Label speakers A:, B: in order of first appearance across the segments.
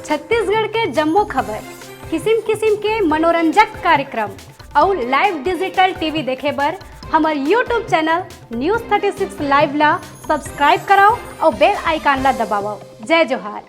A: छत्तीसगढ़ के जम्मो खबर, किसिम किसिम के मनोरंजक कार्यक्रम और लाइव डिजिटल टीवी देखे बर हमार यूट्यूब चैनल न्यूज़ 36 लाइव ला सब्सक्राइब कराओ और बेल आइकन ला दबाओ। जय जोहार।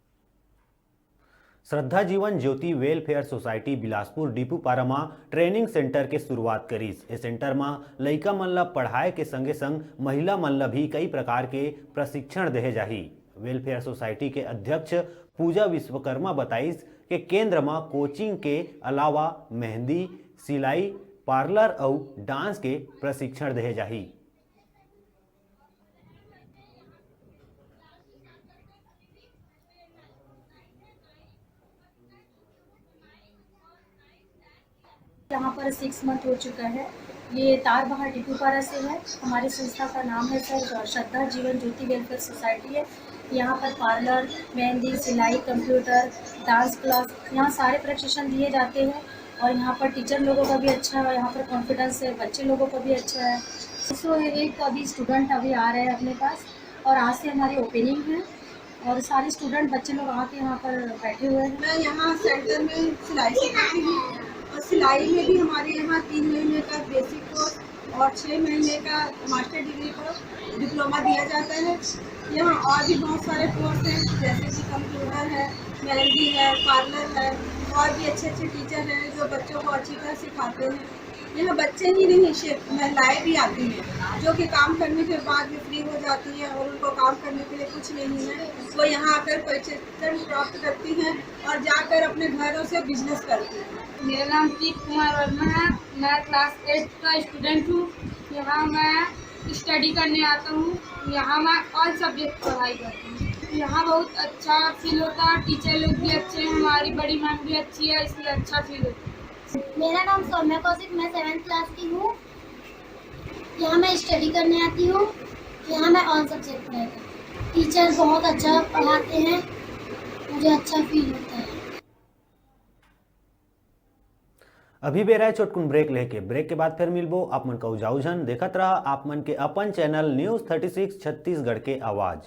B: श्रद्धा Jeevan Jyoti welfare society Bilaspur depot पारा ट्रेनिंग सेंटर के शुरुआत करीस। ए सेंटर में लइका मन ला पढ़ाए के संगे संग महिला मन ला भी कई प्रकार के प्रशिक्षण देहे जाही। वेलफेयर सोसाइटी के अध्यक्ष पूजा विश्वकर्मा बताइस कि केंद्र में कोचिंग के अलावा मेहंदी, सिलाई, पार्लर और डांस के प्रशिक्षण देहे जाही।
C: यहाँ पर 6 मंथ हो चुका है। ये तारबहार डिपूपारा से है। हमारी संस्था का नाम है सर श्रद्धा जीवन ज्योति वेलफेयर सोसाइटी है। यहाँ पर पार्लर, मेहंदी, सिलाई, कंप्यूटर, डांस क्लास, यहाँ सारे प्रशिक्षण दिए जाते हैं। और यहाँ पर टीचर लोगों का भी अच्छा है, यहाँ पर कॉन्फिडेंस है, बच्चे लोगों का भी अच्छा है। सो एक अभी स्टूडेंट अभी आ रहे हैं अपने पास और आज से हमारी ओपनिंग है और सारे स्टूडेंट बच्चे लोग आके यहाँ पर बैठे हुए हैं।
D: मैं यहाँ सेंटर में सिलाई सिखाती हूँ और सिलाई में भी हमारे यहाँ 3 महीने का बेसिक कोर्स और 6 महीने का मास्टर डिग्री को डिप्लोमा दिया जाता है। यहाँ और भी बहुत सारे कोर्स हैं, जैसे कि कंप्यूटर है, मेहंदी है, पार्लर है, और भी अच्छे अच्छे टीचर हैं जो बच्चों को अच्छी तरह सिखाते हैं। यहाँ बच्चे ही नहीं सिर्फ महिलाएं भी आती हैं जो कि काम करने के बाद भी फ्री हो जाती हैं और उनको काम करने के लिए कुछ नहीं है, वो यहाँ आकर प्रशिक्षण प्राप्त करती हैं और जाकर अपने घरों से बिजनेस करती हैं।
E: मेरा नाम दीप कुमार वर्मा है। मैं क्लास 8 का स्टूडेंट हूँ। यहाँ मैं स्टडी करने आता हूँ। यहाँ मैं ऑल सब्जेक्ट पढ़ाई करती हूँ। यहाँ बहुत अच्छा फील होता है, टीचर लोग भी अच्छे हैं, हमारी बड़ी मैम भी अच्छी है, इसलिए अच्छा फील होता है।
F: मेरा नाम सौम्या कौशिक, मैं 7th क्लास की हूँ। यहाँ मैं स्टडी करने आती हूँ। यहाँ मैं ऑल सब्जेक्ट पढ़ाई करती हूँ। टीचर बहुत अच्छा पढ़ाते हैं, मुझे अच्छा फील होता है।
B: अभी बेरा छोटकुन ब्रेक लेके ब्रेक के बाद फिर मिलबो। आप मन का उजाउजन देखत रहा आप मन के अपन चैनल न्यूज़ 36 छत्तीसगढ़ के आवाज।